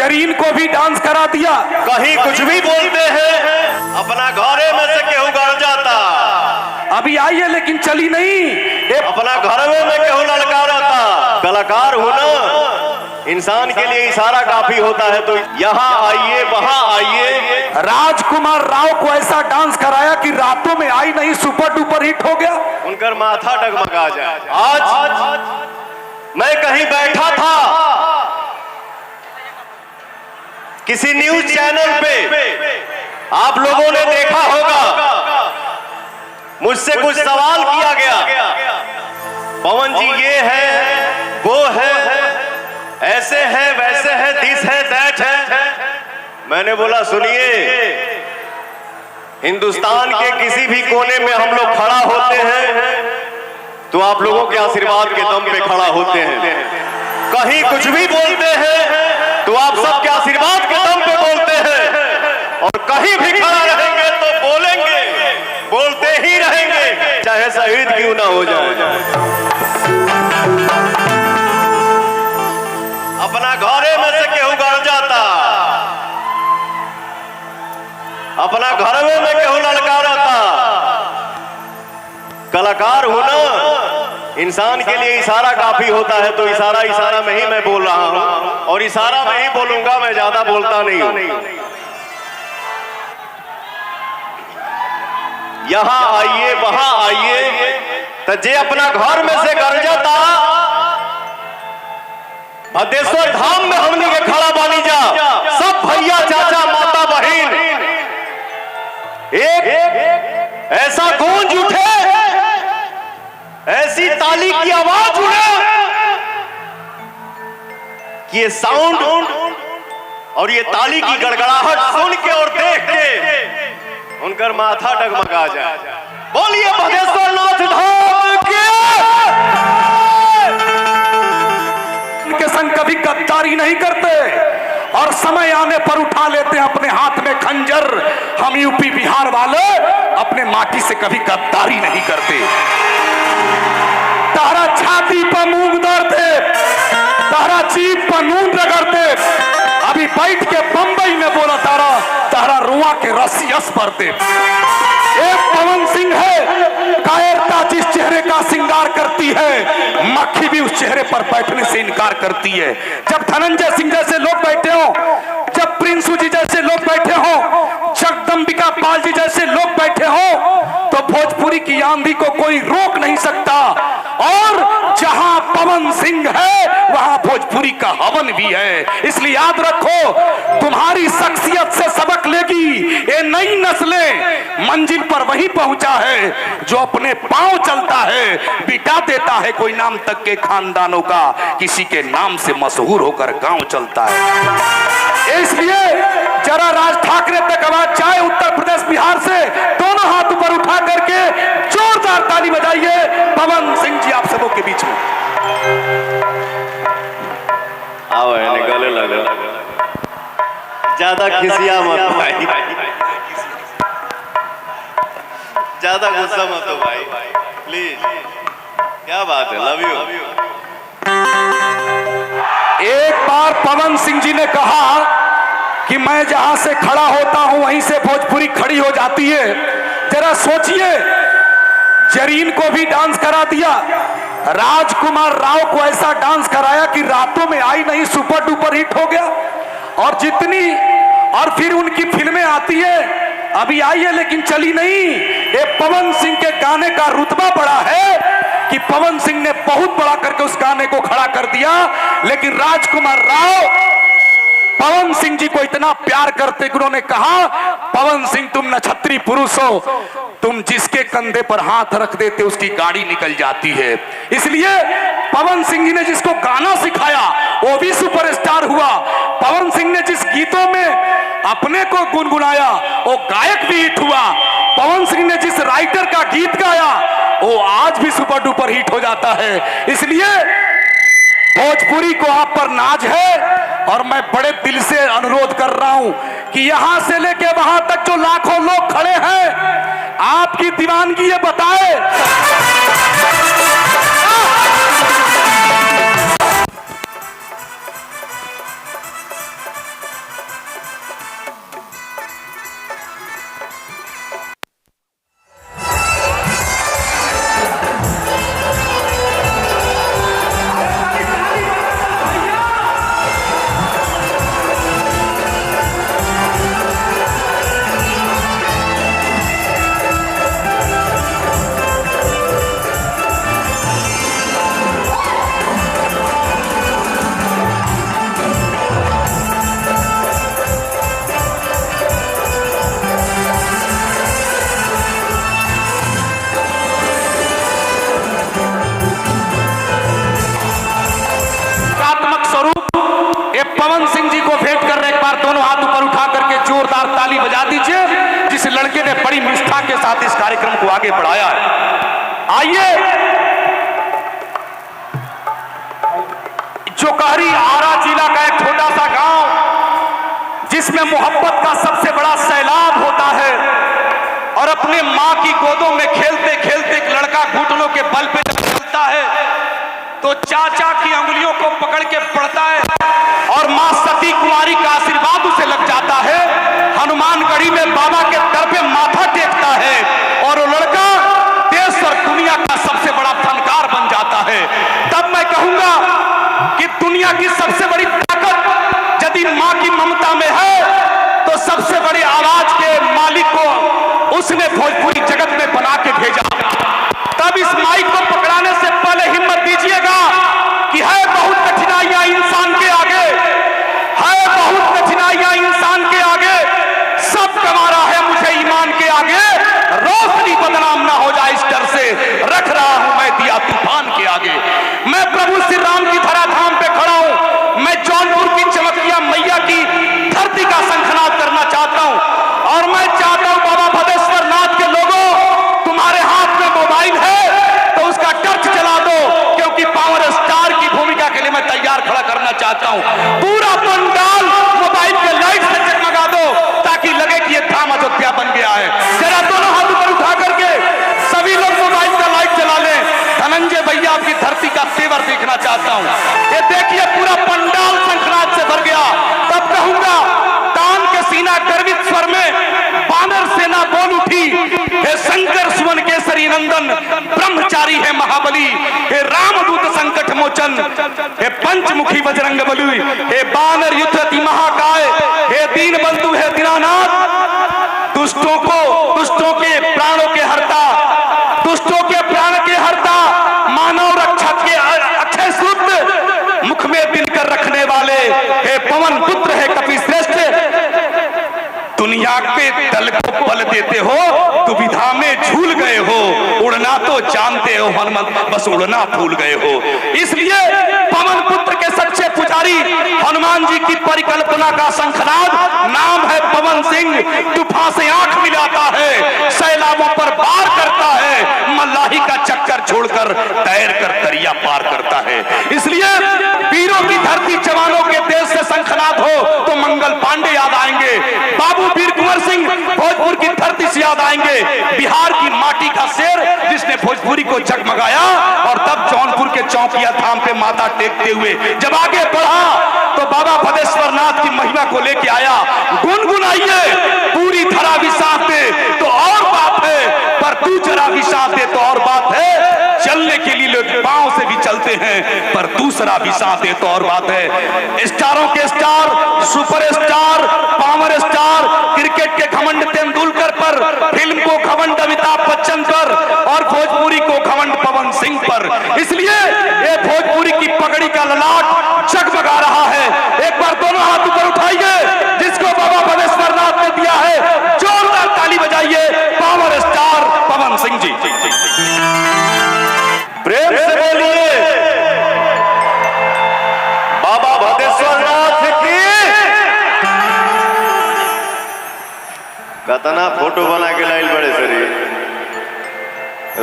जरीन को भी डांस करा दिया। कहीं कुछ भी बोलते हैं, अपना घरे में से केहू गड़ जाता। अभी आई है लेकिन चली नहीं। अपना घर में केहू ललकारता। कलाकार हूं ना, इंसान के लिए इशारा काफी होता है। तो यहाँ आइए, वहाँ आइए। राजकुमार राव को ऐसा डांस कराया कि रातों में आई नहीं, सुपर डुपर हिट हो गया। उनका माथा डगमगा जाए। आज मैं कहीं बैठा था किसी न्यूज चैनल पे, आप लोगों ने देखा होगा, मुझसे कुछ सवाल किया गया, पवन जी ये है, वो है, ऐसे है, वैसे है, दिस है, दैट है। मैंने बोला सुनिए, हिंदुस्तान के किसी भी कोने में हम लोग खड़ा होते हैं तो आप लोगों के आशीर्वाद के दम पे खड़ा होते हैं। कहीं कुछ भी बोलते हैं तो आप सबके आशीर्वाद के दम पे बोलते हैं। और कहीं भी खड़ा रहेंगे तो बोलेंगे, बोलते ही रहेंगे, चाहे शहीद क्यों ना हो जाए। अपना घरे में से केहू गड़ जाता। अपना घर में केहू ललकारता। कलाकार हूं ना, इंसान के लिए इशारा काफी होता है। तो इशारा में ही मैं बोल रहा हूं और इशारा में ही बोलूंगा, मैं ज्यादा बोलता नहीं हूं। यहां आइए, वहां आइए, तो जे अपना घर में से कर जाता, भद्रेश्वर धाम में हमने के खड़ा बानी जा, सब भैया, चाचा, माता, बहन, एक ऐसा गूंज उठे, ऐसी ताली की आवाज उड़े कि ये साउंड और ये ताली की गड़गड़ाहट सुन के और देख के उनका माथा डगमगा जाए। बोलिए भद्रेश्वर नाथ धाम के। के संग कभी गद्दारी नहीं करते और समय आने पर उठा लेते हैं अपने हाथ में खंजर। हम यूपी बिहार वाले अपने माटी से कभी गद्दारी नहीं करते। तारा छाती पर मूंग दौड़ते, तारा जीप पर नून रगड़ते, अभी बैठ के बंबई में बोला तारा रुआ के रसियस पड़ते। एक पवन सिंह है, कायरता जिस चेहरे का श्रृंगार करती है, मक्खी भी उस चेहरे पर बैठने से इनकार करती है। जब धनंजय सिंह जैसे लोग बैठे हो, जब प्रिंसू जी जैसे लोग बैठे हो, जगदम्बिका पाल जी जैसे लोग बैठे हो, तो भोजपुरी की आंधी को कोई रोक नहीं सकता। और जहां पवन सिंह है वहां भोजपुरी का हवन भी है। इसलिए याद रखो, तुम्हारी शख्सियत से सबक लेगी ये नई नस्लें। मंजिल पर वही पहुंचा है जो अपने पांव चलता है, बिटा देता है कोई नाम तक के खानदानों का, किसी के नाम से मशहूर होकर गांव चलता है। इसलिए जरा राज ठाकरे तक आवाज जाए, उत्तर प्रदेश बिहार से, दोनों हाथ ऊपर उठा करके जोरदार ताली बजाइए। पवन सिंह जी आप सबों के बीच में आओ, गले लगे, ज्यादा खिसिया मत भाई, ज्यादा गुस्सा मत हो भाई, प्लीज। क्या बात है, लव यू। एक बार पवन सिंह जी ने कहा कि मैं जहां से खड़ा होता हूं वहीं से भोजपुरी खड़ी हो जाती है। जरा सोचिए, जरीन को भी डांस करा दिया। राजकुमार राव को ऐसा डांस कराया कि रातों में आई नहीं, सुपर डुपर हिट हो गया। और फिर उनकी फिल्में आती है, अभी आई है लेकिन चली नहीं। ये पवन सिंह के गाने का रुतबा बड़ा है कि पवन सिंह ने बहुत बड़ा करके उस गाने को खड़ा कर दिया। लेकिन राजकुमार राव पवन सिंह जी को इतना प्यार करते कि उन्होंने कहा, पवन सिंह तुम नक्षत्री पुरुष हो, तुम जिसके कंधे पर हाथ रख देते उसकी गाड़ी निकल जाती है। इसलिए पवन सिंह जी ने जिसको गाना सिखाया वो भी सुपरस्टार हुआ। पवन सिंह ने जिस गीतों में अपने को गुनगुनाया वो गायक भी हिट हुआ। पवन सिंह ने जिस राइटर का गीत गाया वो आज भी सुपर डुपर हिट हो जाता है। इसलिए भोजपुरी को आप पर नाज है और मैं बड़े दिल से अनुरोध कर रहा हूं कि यहां से लेके वहां तक जो लाखों लोग खड़े हैं, आपकी दीवानगी ये बताए। लड़के ने बड़ी निष्ठा के साथ इस कार्यक्रम को आगे बढ़ाया है। आइए, जोकहरी आरा जिला का एक छोटा सा गांव जिसमें मोहब्बत का सबसे बड़ा सैलाब होता है, और अपने मां की गोदों में खेलते खेलते एक लड़का घुटनों के बल पे जब चलता है तो चाचा की अंगुलियों को पकड़ के पड़ता है और मां सती कुमारी का आशीर्वाद उसे लग जाता है। हनुमानगढ़ी में बाबा के दर पे माथा टेकता है और वो लड़का देश और दुनिया का सबसे बड़ा फनकार बन जाता है। तब मैं कहूंगा कि दुनिया की सबसे बड़ी ताकत यदि मां की ममता में है तो सबसे बड़ी आवाज के मालिक को उसने भोजपुरी जगत में बना के भेजा। तब इस माइक को पकड़ाने से पहले हिम्मत दीजिएगा कि है बहुत कठिनाइयां इंसान के आगे, है बहुत कठिनाइयां इंसान के आगे, सब गंवारा है मुझे ईमान के आगे, रोशनी बदनाम ना हो जाए इस डर से रख रहा हूं मैं दिया तूफान के आगे। मैं प्रभु श्री राम की धराधाम पे खड़ा हूं, मैं जौनपुर की चमकिया मैया की धरती का शंखनाद करना चाहता हूं, और मैं चाहता हूं बाबा भदेश्वर नाथ के लोगों, तुम्हारे हाथ में मोबाइल है तो उसका टर्च जला दो, क्योंकि पावर स्टार की भूमिका के लिए मैं तैयार खड़ा करना चाहता हूं। पूरा पंडाल मोबाइल के लाइट से जगमगा दो ताकि लगे कि ये धाम अयोध्या बन गया है। जरा दोनों हाथ ऊपर उठा करके सभी लोग मोबाइल का लाइट जला लें। धनंजय भैया आपकी धरती का तेवर देखना चाहता हूं। ये देखिए पूरा पंडाल शंखनाद से भर गया। तब कहूंगा तान के सीना गर्वित स्वर में बानर सेना बोल उठी, हे शंकर सुवन केसरी नंदन, ब्रह्मचारी है महाबली, हे रामदूत संकट मोचन, हे पंचमुखी बजरंग बली, हे बानर युद्धति महाकाय, हे दीन बंधु है दीनानाथ, दुष्टों के प्राणों के हरता, दुष्टों के प्राण के हरता, मानव रक्षक के अक्षय सूत्र मुख में दिनकर रखने वाले, हे पवन पुत्र है कपि श्रेष्ठ, दुनिया के दल को बल देते हो, दुविधा में झूल गए हो, उड़ना तो जानते हो हनुमंत, बस उड़ना भूल गए हो। इसलिए पवन पुत्र के सच्चे पुजारी हनुमान जी की परिकल्पना का शंखनाद नाम है पवन सिंह। तूफान से आंख मिलाता है, सैलाबों पर वार करता है, मल्लाही का चक्कर छोड़कर तैर कर दरिया पार करता है। इसलिए वीरों की धरती जवानों के देश से शंखनाद हो तो मंगल पांडे याद आएंगे, बाबू वीर कुंवर सिंह भोजपुर की धरती से याद आएंगे, बिहार की माटी का शेर जिसने भोजपुरी को जगमगाया। और तब जौनपुर के चौकिया धाम पे माथा टेकते हुए जब आगे बढ़ा तो बाबा भदेश्वर नाथ की महिमा को लेके आया। गुनगुनाइए, पूरी धरा भी साथ दे तो और बात है, पर तू जरा भी साथ दे तो और बात है। चलने के लिए लोग पांव से भी चलते हैं, पर दूसरा भी साथ दे तो और बात है। स्टारों के star, superstar, power star, cricket के घमंड तेंदुलकर पर, फिल्म को घमंड अमिताभ बच्चन पर, और भोजपुरी को घमंड पवन सिंह पर। इसलिए ये भोजपुरी की पगड़ी का ललाट जगमगा रहा है। एक बार दोनों हाथ ऊपर उठाइए, जिसको बाबा भदेश्वर नाथ ने दिया है, जोरदार ताली बजाइए, पावर स्टार पवन सिंह जी। प्रेम से बोलिए बाबा भदेश्वर नाथ की। कतना फोटो बना के लाइल बड़े सरी,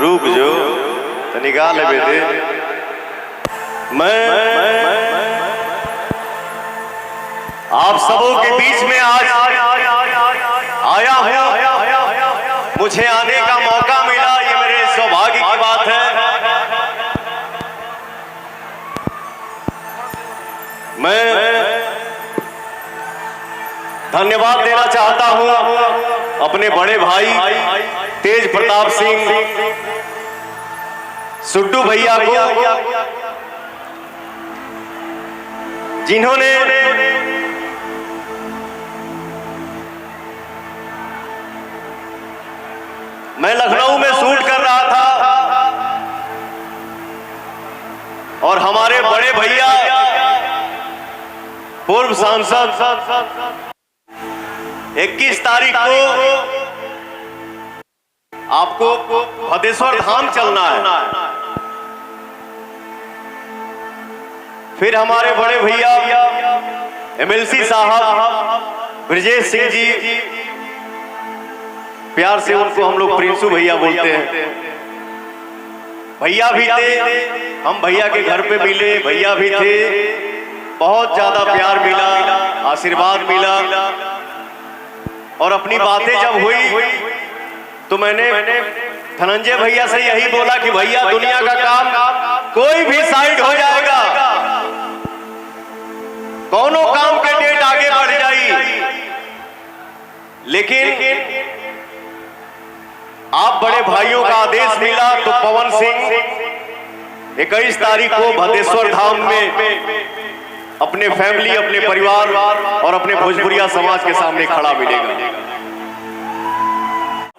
रुक जो तो निकाल ले बेटे। मैं आप सबों के बीच में आज आया हूं, मुझे आने का मौका मिला, ये मेरे सौभाग्य की बात है। मैं धन्यवाद देना चाहता हूं अपने बड़े भाई तेज प्रताप सिंह सुड्डू भैया को, जिन्होंने मैं लखनऊ में शूट कर रहा था और हमारे बड़े भैया पूर्व सांसद 21 तारीख को आपको भदेश्वर धाम चलना है। फिर हमारे बड़े भैया एमएलसी साहब ब्रजेश सिंह जी प्यार से उनको हम लोग प्रिंसू भैया बोलते हैं। भैया भी थे, हम भैया के घर पे मिले, भैया भी थे, बहुत ज्यादा प्यार मिला, आशीर्वाद मिला। और अपनी बातें जब हुई तो मैंने धनंजय भैया से यही बोला कि भैया दुनिया का काम कोई भी साइड हो जाएगा, दोनों काम के डेट आगे बढ़ जाई, लेकिन आप बड़े भाइयों का आदेश मिला तो पवन सिंह 21 तारीख को भदेश्वर धाम में अपने फैमिली, अपने परिवार और अपने भोजपुरिया समाज के सामने खड़ा मिलेगा।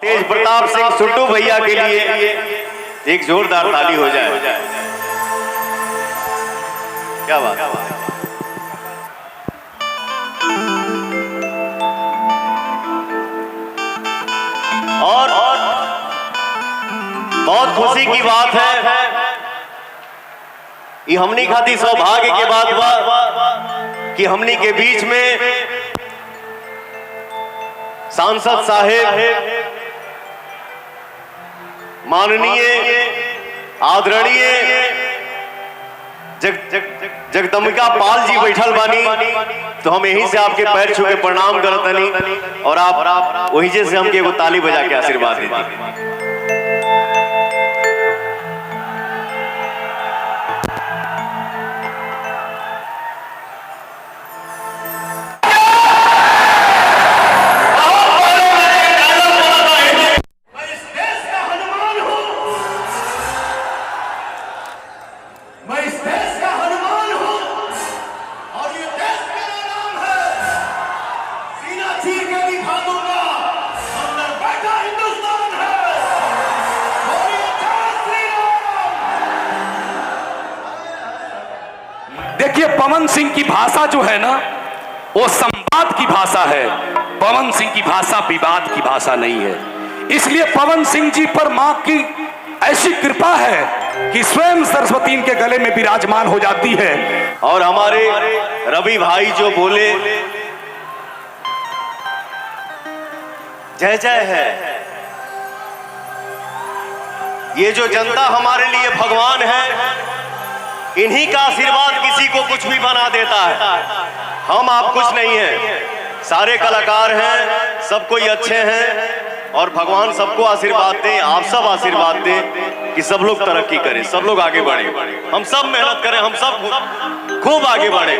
तेज प्रताप सिंह सुट्टू भैया के लिए एक जोरदार ताली हो जाए। क्या बात है। और बहुत खुशी की बात है, ये हमनी खाती सौभाग्य के बात बा कि हमनी के बीच में सांसद साहेब, माननीय आदरणीय जगदम्बिका पाल जी बैठल बानी, तो हम यहीं से आपके पैर छू के प्रणाम करतनी और आप वहीं से हमके एगो ताली बजा के आशीर्वाद दीजिए। देखिए, पवन सिंह की भाषा जो है ना, वो संवाद की भाषा है। पवन सिंह की भाषा विवाद की भाषा नहीं है। इसलिए पवन सिंह जी पर मां की ऐसी कृपा है कि स्वयं सरस्वती इनके गले में विराजमान हो जाती है। और हमारे रवि भाई जो बोले जय जय है, ये जो जनता हमारे लिए भगवान है, इन्हीं का आशीर्वाद किसी को कुछ भी बना देता है। हम आप कुछ नहीं हैं, सारे कलाकार हैं, सब कोई अच्छे हैं और भगवान सबको आशीर्वाद दे, आप सब आशीर्वाद दे कि सब लोग तरक्की करें, सब लोग आगे बढ़े, हम सब मेहनत करें, हम सब खूब आगे बढ़े।